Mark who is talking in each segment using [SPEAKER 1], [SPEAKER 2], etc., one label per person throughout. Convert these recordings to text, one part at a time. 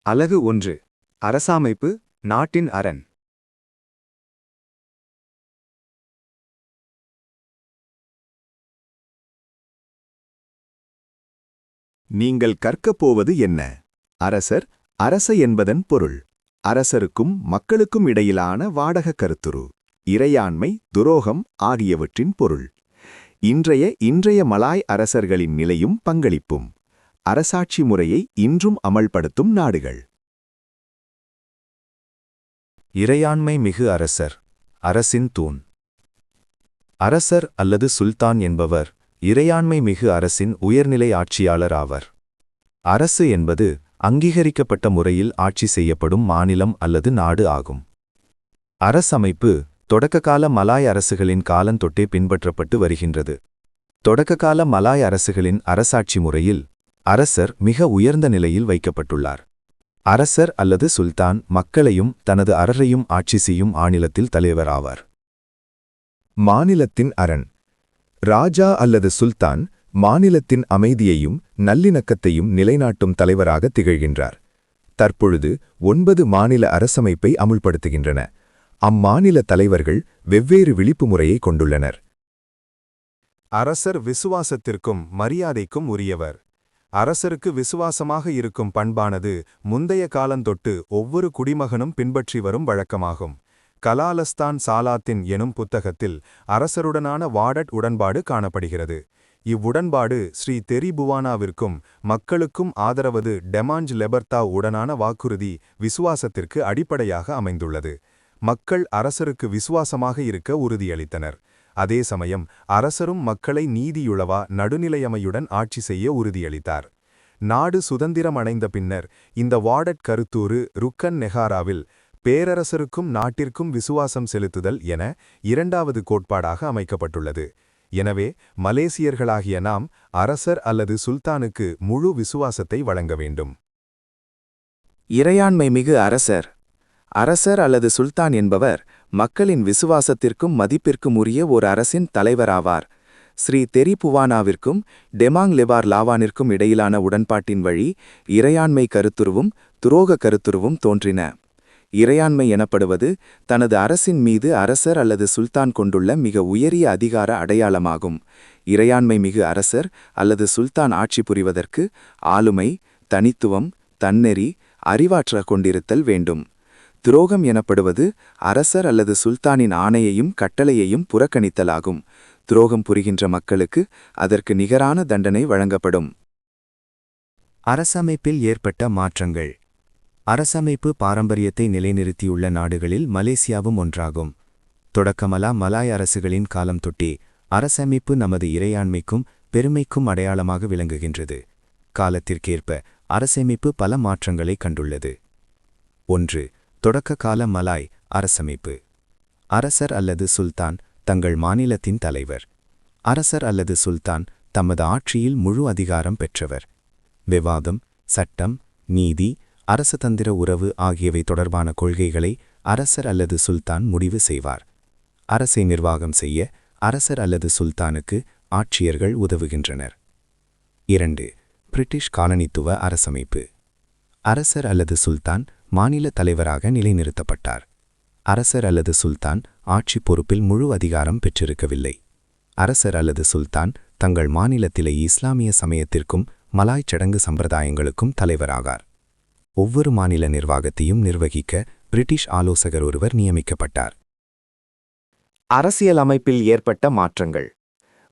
[SPEAKER 1] அலகு 1. அரசாமைப்பு, நாட்டின் அரண்.
[SPEAKER 2] நீங்கள் கற்கப் போவது என்ன? அரசர், அரச என்பதன் பொருள். அரசருக்கும் மக்களுக்கும் இடையிலான வாடக கருத்துரு. இறையாண்மை, துரோகம் ஆகியவற்றின் பொருள். இன்றைய மலாய் அரசர்களின் நிலையும் பங்களிப்பும். அரசாட்சி முறையை இன்றும் அமல்படுத்தும் நாடுகள்.
[SPEAKER 3] இறையாண்மை மிகு அரசர், அரசின் தூண். அரசர் அல்லது சுல்தான் என்பவர் இறையாண்மை மிகு அரசின் உயர்நிலை ஆட்சியாளர் ஆவர். அரசு என்பது அங்கீகரிக்கப்பட்ட முறையில் ஆட்சி செய்யப்படும் மாநிலம் அல்லது நாடு ஆகும். அரசமைப்பு தொடக்ககால மலாய் அரசுகளின் காலந்தொட்டே பின்பற்றப்பட்டு வருகின்றது. தொடக்ககால மலாய் அரசுகளின் அரசாட்சி முறையில் அரசர் மிக உயர்ந்த நிலையில் வைக்கப்பட்டுள்ளார். அரசர் அல்லது சுல்தான் மக்களையும் தனது அரசையும் ஆட்சி செய்யும் மாநிலத்தில் தலைவராவார்.
[SPEAKER 2] மாநிலத்தின் அரண். ராஜா அல்லது சுல்தான் மாநிலத்தின் அமைதியையும் நல்லிணக்கத்தையும் நிலைநாட்டும் தலைவராக திகழ்கின்றார். தற்பொழுது 9 மாநில அரசமைப்பை அமுல்படுத்துகின்றன. அம்மாநில தலைவர்கள் வெவ்வேறு விழிப்பு முறையை கொண்டுள்ளனர்.
[SPEAKER 3] அரசர் விசுவாசத்திற்கும் மரியாதைக்கும் உரியவர். அரசருக்கு விசுவாசமாக இருக்கும் பண்பானது முந்தைய காலந்தொட்டு ஒவ்வொரு குடிமகனும் பின்பற்றி வரும் வழக்கமாகும். கலாலஸ்தான் சாலாத்தின் எனும் புத்தகத்தில் அரசருடனான வாடட் உடன்பாடு காணப்படுகிறது. இவ்வுடன்பாடு ஸ்ரீ தெரிபுவானாவிற்கும் மக்களுக்கும் ஆதரவது டெமாஞ்ச் லெபர்தா உடனான வாக்குறுதி விசுவாசத்திற்கு அடிப்படையாக அமைந்துள்ளது. மக்கள் அரசருக்கு விசுவாசமாக இருக்க உறுதியளித்தனர். அதே சமயம் அரசரும் மக்களை நீதியுளவா நடுநிலையமையுடன் ஆட்சி செய்ய உறுதியளித்தார். நாடு சுதந்திரம் அடைந்த பின்னர் இந்த வாடட் கருத்தூறு ருக்கன் நெஹாராவில் பேரரசருக்கும் நாட்டிற்கும் விசுவாசம் செலுத்துதல் என 2வது கோட்பாடாக அமைக்கப்பட்டுள்ளது. எனவே மலேசியர்களாகிய நாம் அரசர் அல்லது சுல்தானுக்கு முழு விசுவாசத்தை வழங்க வேண்டும்.
[SPEAKER 4] இறையாண்மை மிகு அரசர். அரசர் அல்லது சுல்தான் என்பவர் மக்களின் விசுவாசத்திற்கும் மதிப்பிற்கும் உரிய ஒரு அரசின் தலைவராவார். ஸ்ரீ தெரிபுவானாவிற்கும் டெமாங் லெபார் லாவானிற்கும் இடையிலான உடன்பாட்டின் வழி இறையாண்மை கருத்துருவும் துரோக கருத்துருவும் தோன்றின. இறையாண்மை எனப்படுவது தனது அரசின் மீது அரசர் அல்லது சுல்தான் கொண்டுள்ள மிக உயரிய அதிகார அடையாளமாகும். இறையாண்மை மிகு அரசர் அல்லது சுல்தான் ஆட்சி புரிவதற்கு ஆளுமை, தனித்துவம், தன்னெறி, அறிவாற்றல் கொண்டிருத்தல் வேண்டும். துரோகம் எனப்படுவது அரசர் அல்லது சுல்தானின் ஆணையையும் கட்டளையையும் புறக்கணித்தலாகும். துரோகம் புரிகின்ற மக்களுக்கு அதற்கு நிகரான தண்டனை வழங்கப்படும்.
[SPEAKER 1] அரசமைப்பில் ஏற்பட்ட மாற்றங்கள். அரசமைப்பு பாரம்பரியத்தை நிலைநிறுத்தியுள்ள நாடுகளில் மலேசியாவும் ஒன்றாகும். தொடக்கமலா மலாய் அரசுகளின் காலம் தொட்டே அரசமைப்பு நமது இறையாண்மைக்கும் பெருமைக்கும் அடையாளமாக விளங்குகின்றது. காலத்திற்கேற்ப அரசமைப்பு பல மாற்றங்களை கண்டுள்ளது. 1. தொடக்க கால மலாய் அரசமைப்பு. அரசர் அல்லது சுல்தான் தங்கள் மாநிலத்தின் தலைவர். அரசர் அல்லது சுல்தான் தமது ஆட்சியில் முழு அதிகாரம் பெற்றவர். விவாதம், சட்டம், நீதி, அரசதந்திர உறவு ஆகியவை தொடர்பான கொள்கைகளை அரசர் அல்லது சுல்தான் முடிவு செய்வார். அரசை நிர்வாகம் செய்ய அரசர் அல்லது சுல்தானுக்கு ஆட்சியர்கள் உதவுகின்றனர். 2. பிரிட்டிஷ் காலனித்துவ அரசமைப்பு. அரசர் அல்லது சுல்தான் மாநில தலைவராக நிலைநிறுத்தப்பட்டார். அரசர் அல்லது சுல்தான் ஆட்சி பொறுப்பில் முழு அதிகாரம் பெற்றிருக்கவில்லை. அரசர் அல்லது சுல்தான் தங்கள் மாநிலத்திலே இஸ்லாமிய சமயத்திற்கும் மலாய் சடங்கு சம்பிரதாயங்களுக்கும் தலைவராகார். ஒவ்வொரு மாநில நிர்வாகத்தையும் நிர்வகிக்க பிரிட்டிஷ் ஆலோசகர் ஒருவர் நியமிக்கப்பட்டார்.
[SPEAKER 4] அரசியலமைப்பில் ஏற்பட்ட மாற்றங்கள்.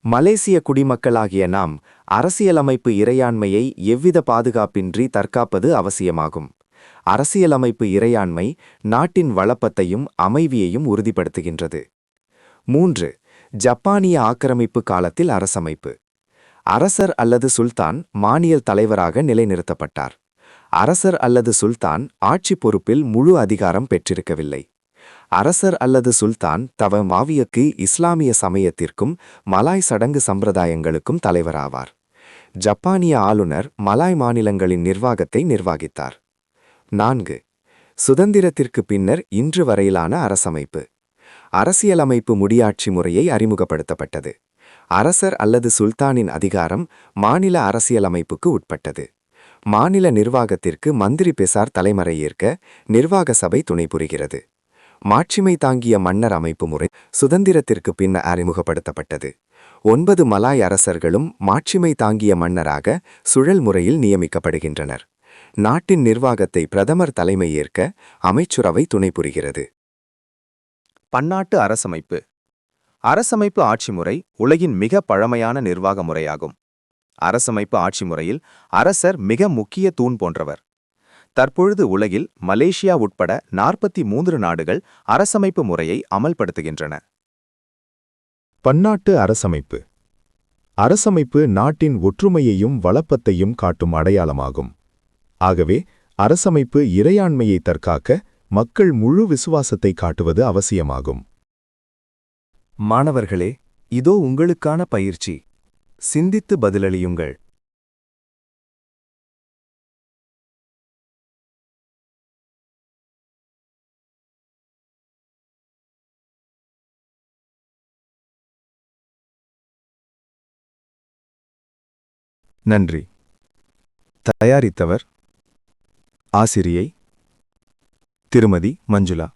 [SPEAKER 4] மலேசிய குடிமக்களாகிய நாம் அரசியலமைப்பு இறையாண்மையை எவ்வித பாதுகாப்பின்றி தற்காப்பது அவசியமாகும். அரசியலமைப்பு இறையாண்மை நாட்டின் வளப்பத்தையும் அமைதியையும் உறுதிப்படுத்துகின்றது. 3. ஜப்பானிய ஆக்கிரமிப்பு காலத்தில் அரசமைப்பு. அரசர் அல்லது சுல்தான் மாநில தலைவராக நிலைநிறுத்தப்பட்டார். அரசர் அல்லது சுல்தான் ஆட்சி பொறுப்பில் முழு அதிகாரம் பெற்றிருக்கவில்லை. அரசர் அல்லது சுல்தான் தவ மாவியக்கு இஸ்லாமிய சமயத்திற்கும் மலாய் சடங்கு சம்பிரதாயங்களுக்கும் தலைவராவார். ஜப்பானிய ஆளுநர் மலாய் மாநிலங்களின் நிர்வாகத்தை நிர்வகித்தார். 4. சுதந்திரத்திற்கு பின்னர் இன்று வரையிலான அரசமைப்பு. அரசியலமைப்பு முடியாட்சி முறையை அறிமுகப்படுத்தப்பட்டது. அரசர் அல்லது சுல்தானின் அதிகாரம் மாநில அரசியலமைப்புக்கு உட்பட்டது. மாநில நிர்வாகத்திற்கு மந்திரி பெசார் தலைமறை ஏற்க நிர்வாக சபை துணை புரிகிறது. மாட்சிமை தாங்கிய மன்னர் அமைப்பு முறை சுதந்திரத்திற்கு பின் அறிமுகப்படுத்தப்பட்டது. 9 மலாய் அரசர்களும் மாட்சிமை தாங்கிய மன்னராக சுழல் முறையில் நியமிக்கப்படுகின்றனர். நாட்டின் நிர்வாகத்தை பிரதமர் தலைமை ஏற்க அமைச்சுரவை துணை புரிகிறது.
[SPEAKER 5] பன்னாட்டு அரசமைப்பு. அரசமைப்பு ஆட்சி முறை உலகின் மிக பழமையான நிர்வாக முறையாகும். அரசமைப்பு ஆட்சி முறையில் அரசர் மிக முக்கிய தூண் போன்றவர். தற்பொழுது உலகில் மலேசியா உட்பட 43 நாடுகள் அரசமைப்பு முறையை அமல்படுத்துகின்றன.
[SPEAKER 2] பன்னாட்டு அரசமைப்பு. அரசமைப்பு நாட்டின் ஒற்றுமையையும் வளப்பத்தையும் காட்டும் அடையாளமாகும். ஆகவே அரசமைப்பு இறையாண்மையை தற்காக்க மக்கள் முழு விசுவாசத்தை காட்டுவது அவசியமாகும்.
[SPEAKER 1] மாணவர்களே, இதோ உங்களுக்கான பயிற்சி. சிந்தித்து பதிலளியுங்கள். நன்றி. தயாரித்தவர் ஆசிரியை திருமதி மஞ்சுளா.